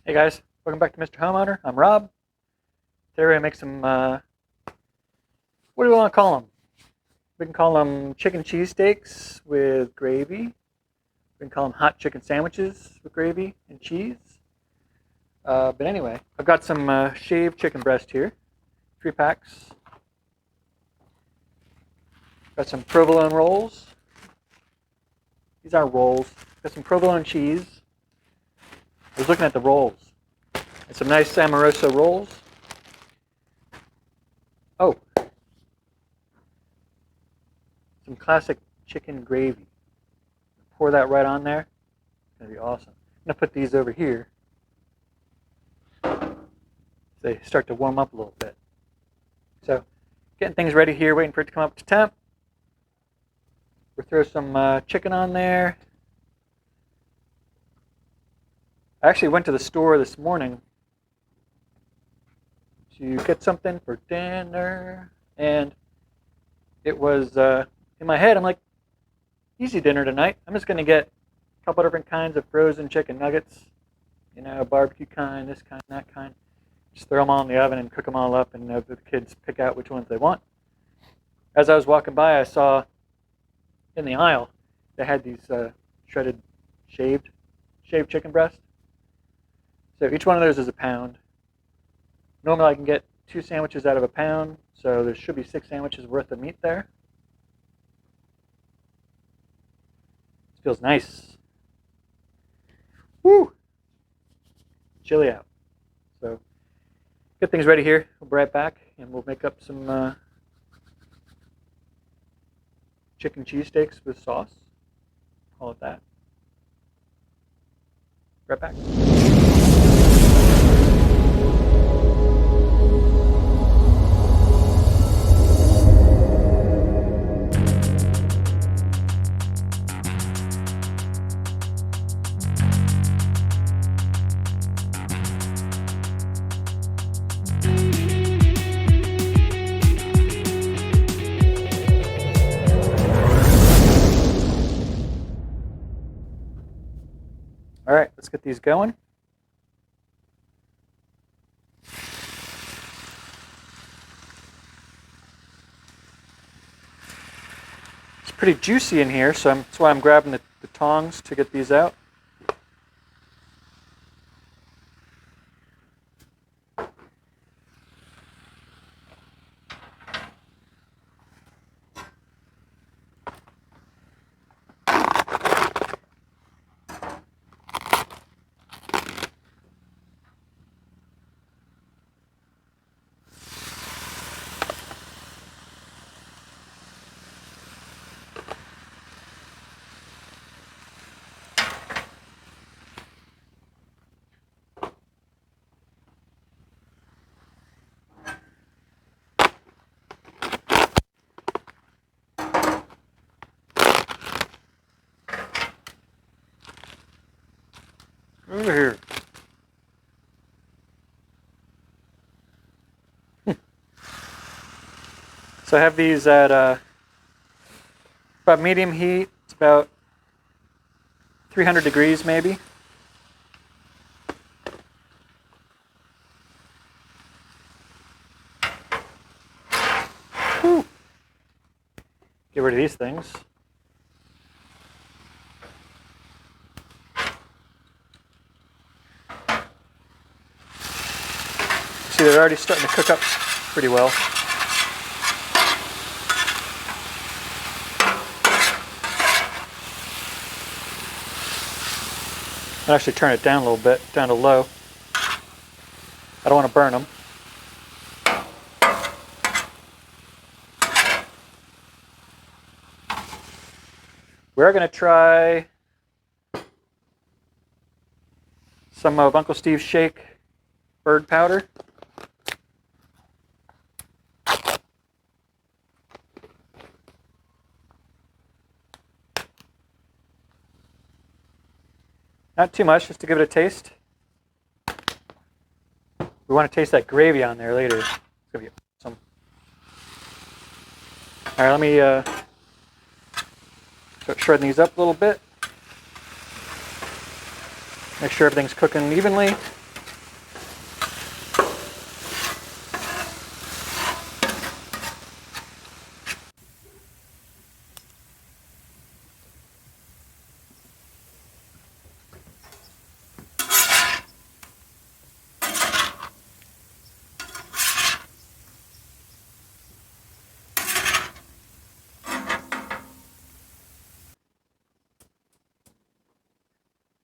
Hey guys, welcome back to Mr. Homeowner. I'm Rob. Today we're going to make some, what do we want to call them? We can call them chicken cheesesteaks with gravy. We can call them hot chicken sandwiches with gravy and cheese. But anyway, I've got some shaved chicken breast here, 3 packs. Got some provolone rolls. These are rolls. Got some provolone cheese. I was looking at the rolls. And some nice Amoroso rolls. Oh, some classic chicken gravy. Pour that right on there. It's going to be awesome. I'm going to put these over here. They start to warm up a little bit. So, getting things ready here, waiting for it to come up to temp. We'll throw some chicken on there. I actually went to the store this morning to get something for dinner, and it was in my head, I'm like, easy dinner tonight. I'm just going to get a couple different kinds of frozen chicken nuggets, barbecue kind, this kind, that kind. Just throw them all in the oven and cook them all up, and the kids pick out which ones they want. As I was walking by, I saw in the aisle they had these shredded, shaved chicken breast. So each one of those is a pound. Normally I can get 2 sandwiches out of a pound, so there should be 6 sandwiches worth of meat there. This feels nice. Woo! Chilly out. So get things ready here. We'll be right back, and we'll make up some chicken cheesesteaks with sauce. Call it that. Right back. All right, let's get these going. It's pretty juicy in here, so that's why I'm grabbing the tongs to get these out. Over here. So I have these at about medium heat. It's about 300 degrees maybe. Whew. Get rid of these things. See, they're already starting to cook up pretty well. I'll actually turn it down a little bit, down to low. I don't want to burn them. We're going to try some of Uncle Steve's Shake bird powder. Not too much, just to give it a taste. We want to taste that gravy on there later. It's going to be awesome. All right, let me start shredding these up a little bit. Make sure everything's cooking evenly.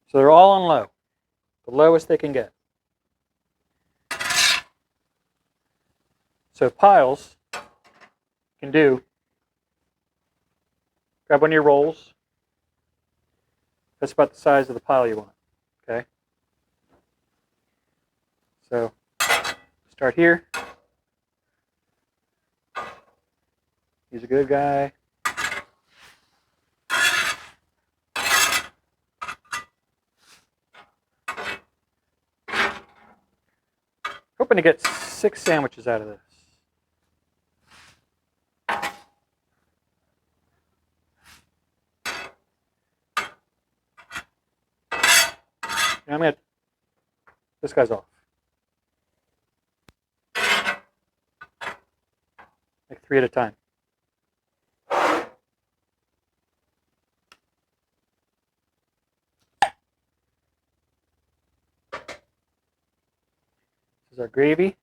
So they're all on low, the lowest they can get. So piles, you can do, grab one of your rolls. That's about the size of the pile you want, okay? So start here. He's a good guy. Hoping to get 6 sandwiches out of this. And I'm going to, this guy's off. Like 3 at a time. This is our gravy.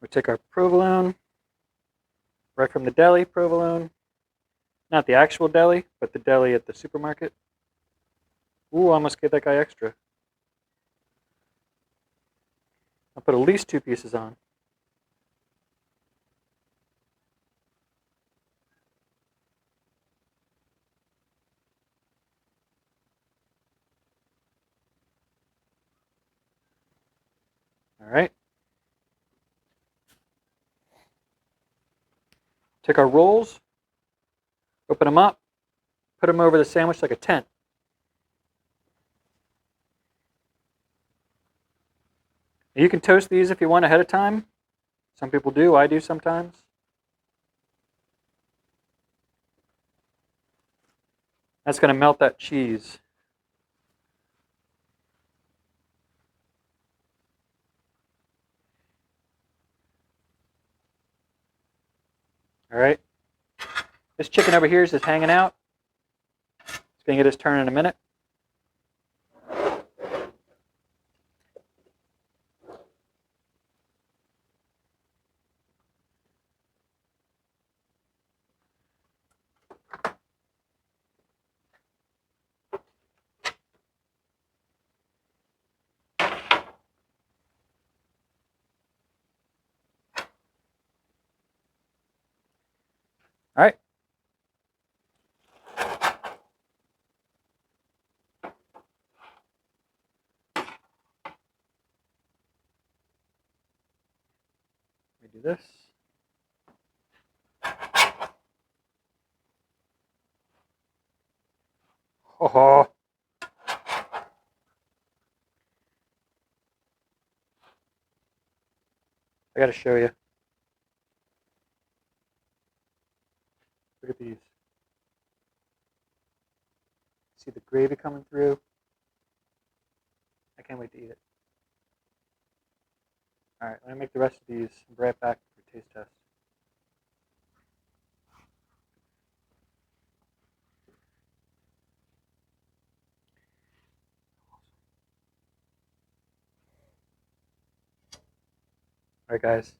We take our provolone, right from the deli, provolone. Not the actual deli, but the deli at the supermarket. Ooh, I almost gave that guy extra. I'll put at least 2 pieces on. All right. Take our rolls, open them up, put them over the sandwich like a tent. You can toast these if you want ahead of time. Some people do, I do sometimes. That's going to melt that cheese. All right. This chicken over here is just hanging out. It's going to get his turn in a minute. All right. Let me do this. Oh. I got to show you. Look at these. See the gravy coming through? I can't wait to eat it. All right, let me make the rest of these. I'll be right back for taste test. All right, guys.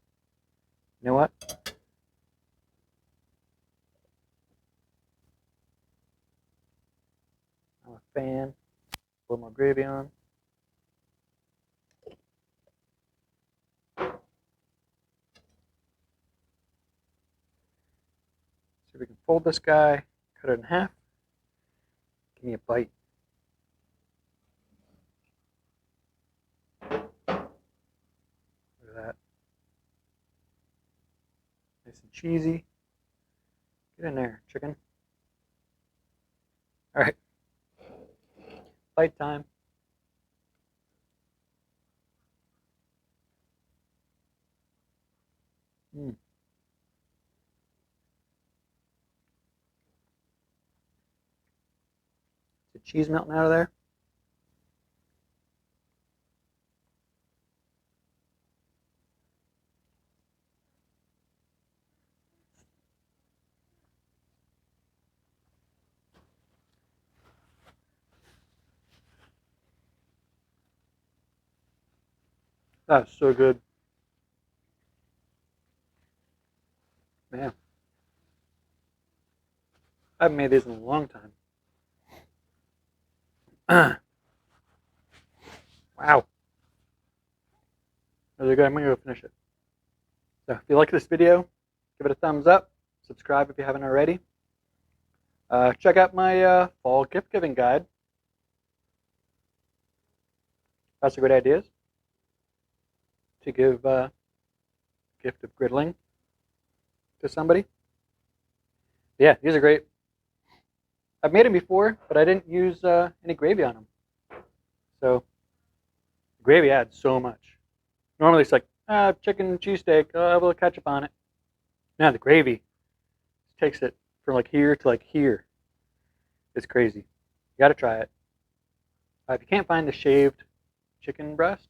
You know what? I'm a fan. A little more gravy on. See if we can fold this guy, cut it in half. Give me a bite. Look at that. Nice and cheesy. Get in there, chicken. All right. Bite time. Mm. Is the cheese melting out of there? That's so good. Man, I haven't made these in a long time. Wow. Really good. I'm going to go finish it. So if you like this video, give it a thumbs up. Subscribe if you haven't already. Check out my fall gift giving guide. Lots of great ideas to give a gift of griddling to somebody. Yeah, these are great. I've made them before, but I didn't use any gravy on them. So the gravy adds so much. Normally it's like chicken cheesesteak, a little ketchup on it. Now the gravy takes it from like here to like here. It's crazy. You got to try it. If you can't find the shaved chicken breast,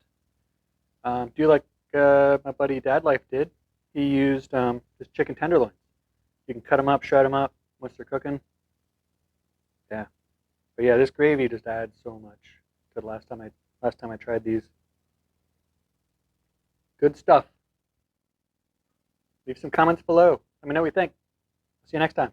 do like my buddy Dad Life did. He used just chicken tenderloins. You can cut them up, shred them up once they're cooking. Yeah, but yeah, this gravy just adds so much to the last time I tried these. Good stuff. Leave some comments below. Let me know what you think. See you next time.